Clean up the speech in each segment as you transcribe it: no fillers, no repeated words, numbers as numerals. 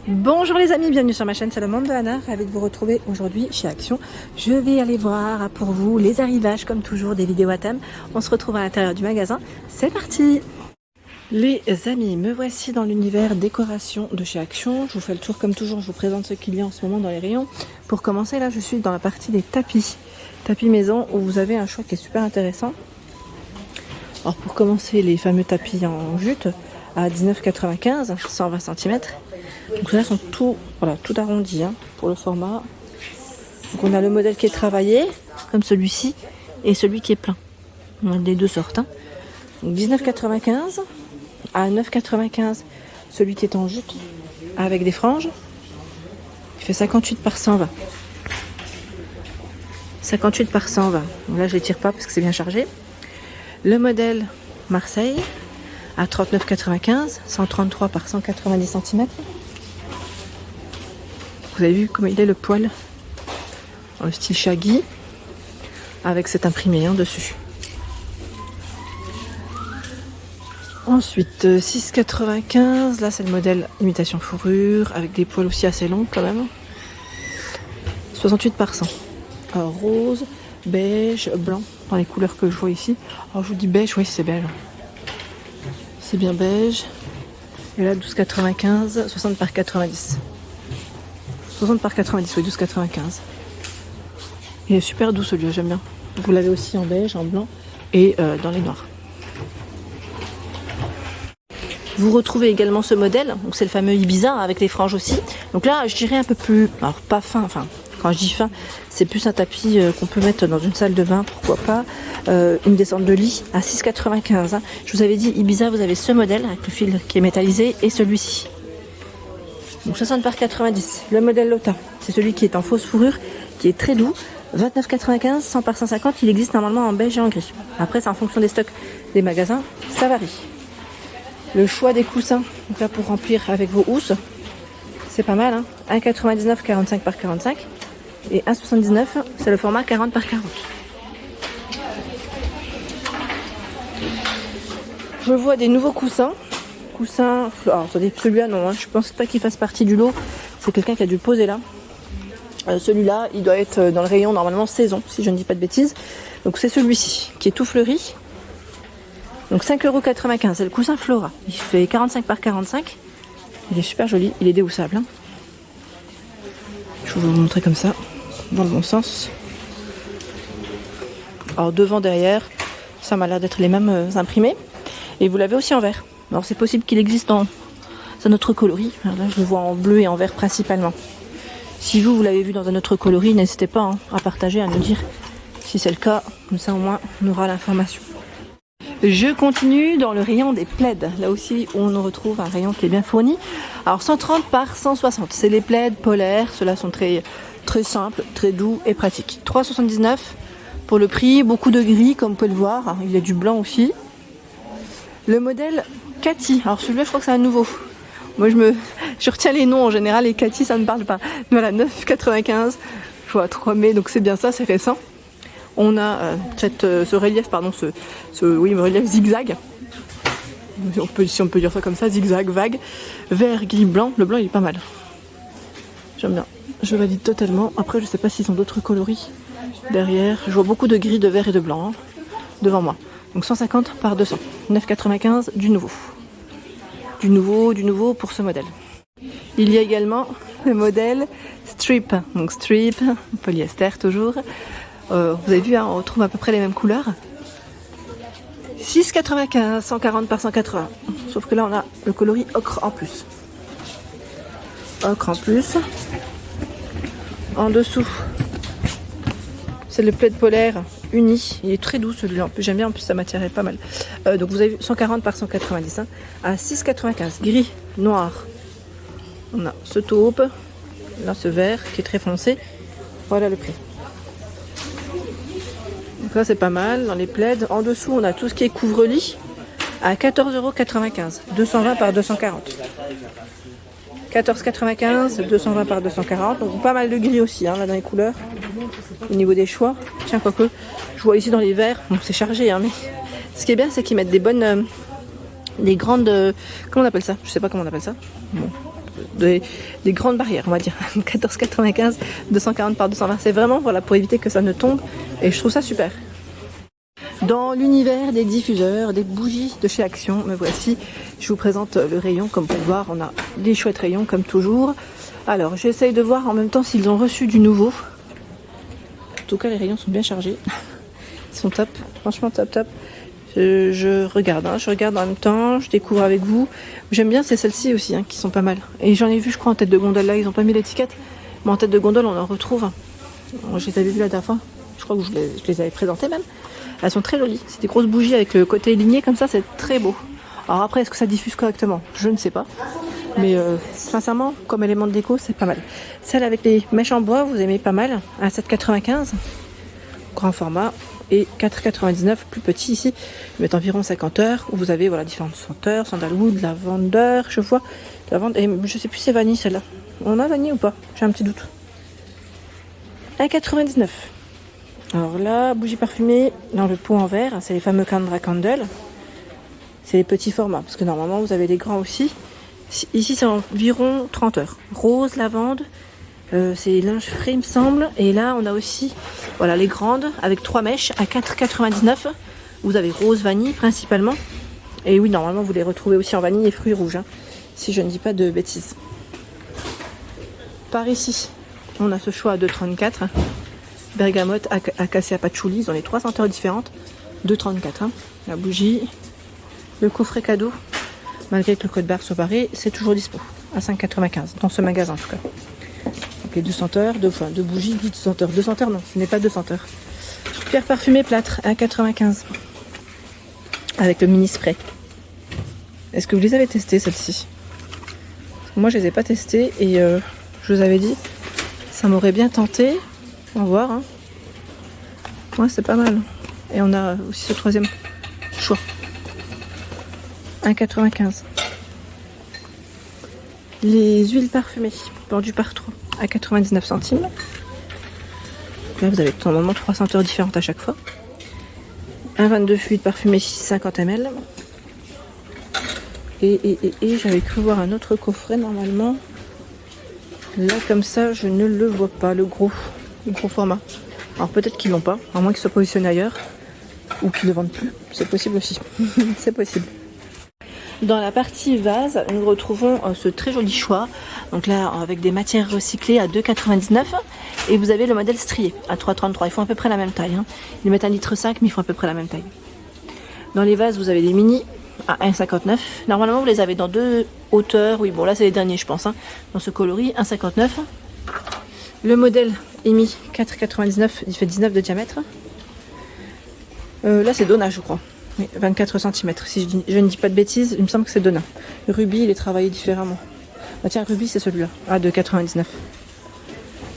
Bonjour les amis, bienvenue sur ma chaîne, c'est le monde de Anna, ravie de vous retrouver aujourd'hui chez Action. Je vais aller voir pour vous les arrivages, comme toujours, des vidéos à thème. On se retrouve à l'intérieur du magasin, c'est parti! Les amis, me voici dans l'univers décoration de chez Action. Je vous fais le tour comme toujours, je vous présente ce qu'il y a en ce moment dans les rayons. Pour commencer, là je suis dans la partie des tapis. Tapis maison où vous avez un choix qui est super intéressant. Alors pour commencer, les fameux tapis en jute à 19,95 €, 120 cm. Donc là sont tout arrondis pour le format. Donc on a le modèle qui est travaillé, comme celui-ci, et celui qui est plein. On a les deux sortes. Donc 19,95 € à 9,95 €, celui qui est en jute, avec des franges. Il fait 58 par 120. 58 par 120. Donc là je ne les tire pas parce que c'est bien chargé. Le modèle Marseille à 39,95 €, 133 par 190 cm. Vous avez vu comment il est le poil dans le style shaggy avec cet imprimé dessus. Ensuite 6,95 €, là c'est le modèle imitation fourrure avec des poils aussi assez longs quand même. 68 par 100. Alors, rose, beige, blanc dans les couleurs que je vois ici. Alors je vous dis beige, oui c'est beige. C'est bien beige. Et là 12,95 €, 60 par 90. 60 par 90, oui, 12,95 €. Il est super doux celui-là, j'aime bien. Vous l'avez aussi en beige, en blanc et dans les noirs. Vous retrouvez également ce modèle, donc c'est le fameux Ibiza avec les franges aussi. Donc là, je dirais un peu plus, alors pas fin, enfin quand je dis fin, c'est plus un tapis qu'on peut mettre dans une salle de bain, pourquoi pas. Une descente de lit à 6,95 €. Je vous avais dit Ibiza, vous avez ce modèle avec le fil qui est métallisé et celui-ci. Donc 60 par 90. Le modèle Lotta, c'est celui qui est en fausse fourrure, qui est très doux. 29,95 €, 100 par 150. Il existe normalement en beige et en gris. Après, c'est en fonction des stocks des magasins, ça varie. Le choix des coussins, donc là pour remplir avec vos housses, c'est pas mal. 1,99 €, 45 par 45. Et 1,79 €, c'est le format 40 par 40. Je vois des nouveaux coussins. Alors attendez, celui-là non, je pense pas qu'il fasse partie du lot. C'est quelqu'un qui a dû le poser là. Celui-là, il doit être dans le rayon normalement saison, si je ne dis pas de bêtises. Donc c'est celui-ci, qui est tout fleuri. Donc 5,95 €, c'est le coussin Flora. Il fait 45 par 45. Il est super joli, il est déhoussable. Je vais vous le montrer comme ça, dans le bon sens. Alors devant, derrière, ça m'a l'air d'être les mêmes imprimés. Et vous l'avez aussi en vert. Alors c'est possible qu'il existe dans un autre coloris. Alors là je le vois en bleu et en vert principalement. Si vous l'avez vu dans un autre coloris, n'hésitez pas à partager, à nous dire si c'est le cas. Comme ça au moins on aura l'information. Je continue dans le rayon des plaids. Là aussi on retrouve un rayon qui est bien fourni. Alors 130 par 160. C'est les plaids polaires. Ceux-là sont très, très simples, très doux et pratiques. 3,79 € pour le prix. Beaucoup de gris comme vous pouvez le voir. Il y a du blanc aussi. Le modèle Cathy, alors celui-là je crois que c'est un nouveau. Moi je retiens les noms en général et Cathy ça ne me parle pas. Voilà, 9,95 €, je vois 3 mai, donc c'est bien ça, c'est récent. On a ce relief, relief zigzag. Si on peut dire ça comme ça, zigzag, vague, vert, gris, blanc. Le blanc il est pas mal. J'aime bien, je valide totalement. Après je sais pas s'ils ont d'autres coloris derrière. Je vois beaucoup de gris, de vert et de blanc devant moi. Donc 150 par 200, 9,95 € du nouveau. Du nouveau pour ce modèle. Il y a également le modèle Strip. Donc Strip, polyester toujours. Vous avez vu, on retrouve à peu près les mêmes couleurs. 6,95 €, 140 par 180. Sauf que là on a le coloris ocre en plus. Ocre en plus. En dessous, c'est le plaid polaire uni. Il est très doux celui-là. En plus, j'aime bien, en plus sa matière est pas mal. Donc vous avez vu 140 par 190 à 6,95 €. Gris, noir. On a ce taupe, là ce vert qui est très foncé. Voilà le prix. Donc là c'est pas mal dans les plaids. En dessous on a tout ce qui est couvre-lit à 14,95 €. 220 par 240. 14,95 €, 220 par 240. Donc pas mal de gris aussi là dans les couleurs. Au niveau des choix. Tiens, quoique, je vois ici dans les verts, bon c'est chargé mais ce qui est bien c'est qu'ils mettent des grandes, comment on appelle ça? Je sais pas comment on appelle ça. Bon, des grandes barrières, on va dire. 14,95, 240 par 220. C'est vraiment voilà, pour éviter que ça ne tombe. Et je trouve ça super. Dans l'univers des diffuseurs, des bougies de chez Action, me voici. Je vous présente le rayon. Comme vous pouvez voir, on a des chouettes rayons comme toujours. Alors, j'essaye de voir en même temps s'ils ont reçu du nouveau. En tout cas, les rayons sont bien chargés. Ils sont top, franchement top. Je regarde en même temps, je découvre avec vous. J'aime bien, c'est celles-ci aussi qui sont pas mal. Et j'en ai vu, je crois, en tête de gondole. Là, ils n'ont pas mis l'étiquette, mais en tête de gondole, on en retrouve. Je les avais vues la dernière fois. Je crois que je les avais présentées même. Elles sont très jolies. C'est des grosses bougies avec le côté ligné comme ça, c'est très beau. Alors après, est-ce que ça diffuse correctement? Je ne sais pas. Mais sincèrement, comme élément de déco, c'est pas mal. Celle avec les mèches en bois, vous aimez pas mal. À 7,95, grand format. Et 4,99, plus petit ici. Ils mettent environ 50 heures. Où vous avez voilà, différentes senteurs, sandalwood, lavandeur, je vois. Lavande, et je sais plus si c'est vanille celle-là. On a vanille ou pas? J'ai un petit doute. 1,99. Alors là, bougie parfumée dans le pot en verre. C'est les fameux Candra Candle. C'est les petits formats. Parce que normalement, vous avez les grands aussi. Ici, c'est environ 30 heures. Rose, lavande. C'est linge frais, il me semble. Et là, on a aussi voilà, les grandes avec 3 mèches à 4,99. Vous avez rose, vanille principalement. Et oui, normalement, vous les retrouvez aussi en vanille et fruits rouges. Si je ne dis pas de bêtises. Par ici, on a ce choix à 2,34. Bergamote, acacia, patchouli. Ils ont les 3 senteurs différentes. 2,34. La bougie. Le coffret cadeau. Malgré que le code barre soit barré, c'est toujours dispo. À 5,95. Dans ce magasin en tout cas. Donc les 2 senteurs, 2 bougies, 2 senteurs. 2 senteurs, non, ce n'est pas 2 senteurs. Pierre parfumée plâtre, 1,95. Avec le mini spray. Est-ce que vous les avez testées, celles-ci? Moi, je les ai pas testées et je vous avais dit, ça m'aurait bien tenté. On va voir. Ouais, c'est pas mal. Et on a aussi ce 3e choix. 1,95. Les huiles parfumées, vendues par 3 à 99 centimes. Là, vous avez normalement 3 senteurs différentes à chaque fois. 1,22 fluide parfumé, 50 ml. Et j'avais cru voir un autre coffret normalement. Là, comme ça, je ne le vois pas, le gros format. Alors peut-être qu'ils l'ont pas, à moins qu'ils soient positionnés ailleurs. Ou qu'ils ne le vendent plus. C'est possible aussi. C'est possible. Dans la partie vase, nous retrouvons ce très joli choix. Donc là, avec des matières recyclées à 2,99. Et vous avez le modèle strié à 3,33. Ils font à peu près la même taille. Ils mettent 1,5 litre, mais ils font à peu près la même taille. Dans les vases, vous avez des mini à 1,59. Normalement, vous les avez dans 2 hauteurs. Oui, bon, là, c'est les derniers, je pense. Dans ce coloris, 1,59. Le modèle EMI 4,99. Il fait 19 de diamètre. Là, c'est Donna, je crois. Oui, 24 cm, si je ne dis pas de bêtises, il me semble que c'est Donna. Le rubis, il est travaillé différemment. Ah tiens, rubis, c'est celui-là, à 2,99.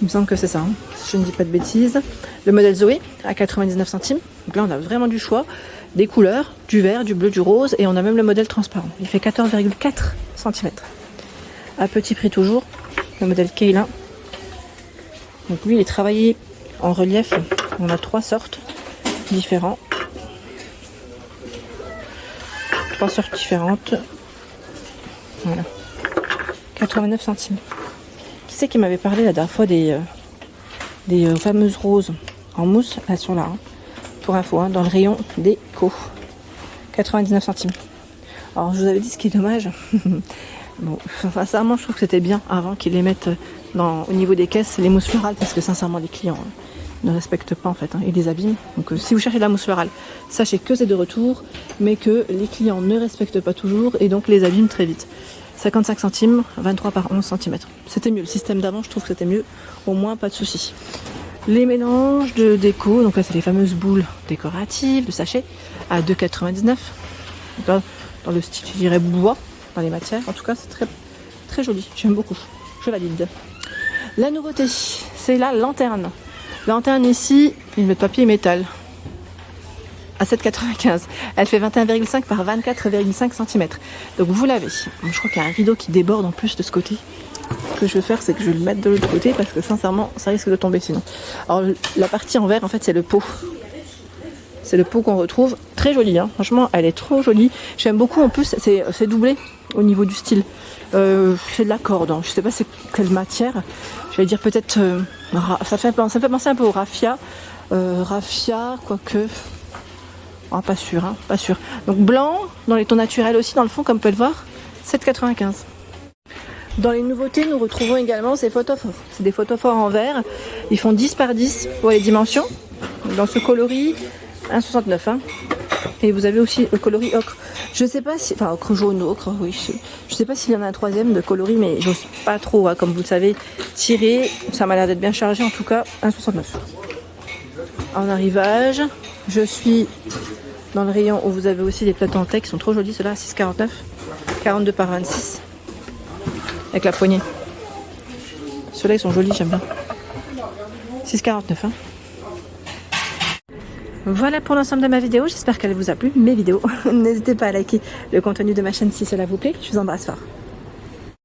Il me semble que c'est ça, si je ne dis pas de bêtises. Le modèle Zoé, à 99 centimes. Donc là, on a vraiment du choix. Des couleurs, du vert, du bleu, du rose. Et on a même le modèle transparent. Il fait 14,4 cm. À petit prix toujours, le modèle Kayla. Donc lui, il est travaillé en relief. On a 3 sortes différentes. 3 sortes différentes. Voilà. 89 centimes. Qui c'est qui m'avait parlé la dernière fois des fameuses roses en mousse? Elles sont là. Pour info, dans le rayon déco. 99 centimes. Alors je vous avais dit ce qui est dommage. Bon, sincèrement, je trouve que c'était bien avant qu'ils les mettent au niveau des caisses, les mousses florales, parce que sincèrement, les clients ne respectent pas en fait, ils les abîment. Donc si vous cherchez de la mousse florale, sachez que c'est de retour, mais que les clients ne respectent pas toujours et donc les abîment très vite. 55 centimes, 23 par 11 cm. C'était mieux, le système d'avant, je trouve que c'était mieux, au moins pas de soucis. Les mélanges de déco, donc là c'est les fameuses boules décoratives, de sachet, à 2,99. Dans le style, je dirais bois, dans les matières, en tout cas c'est très, très joli, j'aime beaucoup, je valide. La nouveauté, c'est la lanterne. Lanterne ici, une de papier et métal à 7,95. Elle fait 21,5 par 24,5 cm. Donc vous l'avez. Je crois qu'il y a un rideau qui déborde en plus de ce côté. Ce que je vais faire, c'est que je vais le mettre de l'autre côté parce que sincèrement, ça risque de tomber sinon. Alors la partie en vert, en fait, c'est le pot. C'est le pot qu'on retrouve. Très joli, franchement, elle est trop jolie. J'aime beaucoup en plus, c'est doublé. au niveau du style. C'est de la corde, hein. Je sais pas c'est quelle matière. Je vais dire peut-être ça fait penser un peu au raffia. Raffia, quoique. Ah, pas sûr, hein, pas sûr. Donc blanc, dans les tons naturels aussi, dans le fond, comme vous pouvez le voir, 7,95. Dans les nouveautés, nous retrouvons également ces photophores. C'est des photophores en verre. Ils font 10 par 10 pour les dimensions. Dans ce coloris, 1,69. Hein. Et vous avez aussi le coloris ocre. Je sais pas si. Enfin, ocre jaune, ocre, oui. Je sais pas s'il y en a un troisième de coloris, mais j'ose pas trop, hein, comme vous le savez, tirer. Ça m'a l'air d'être bien chargé, en tout cas, 1,69. En arrivage, je suis dans le rayon où vous avez aussi des plateaux en texte qui sont trop jolis. Ceux-là, 6,49. 42 par 26. Avec la poignée. Ceux-là, ils sont jolis, j'aime bien. 6,49. Hein. Voilà pour l'ensemble de ma vidéo. J'espère qu'elle vous a plu, mes vidéos. N'hésitez pas à liker le contenu de ma chaîne si cela vous plaît. Je vous embrasse fort.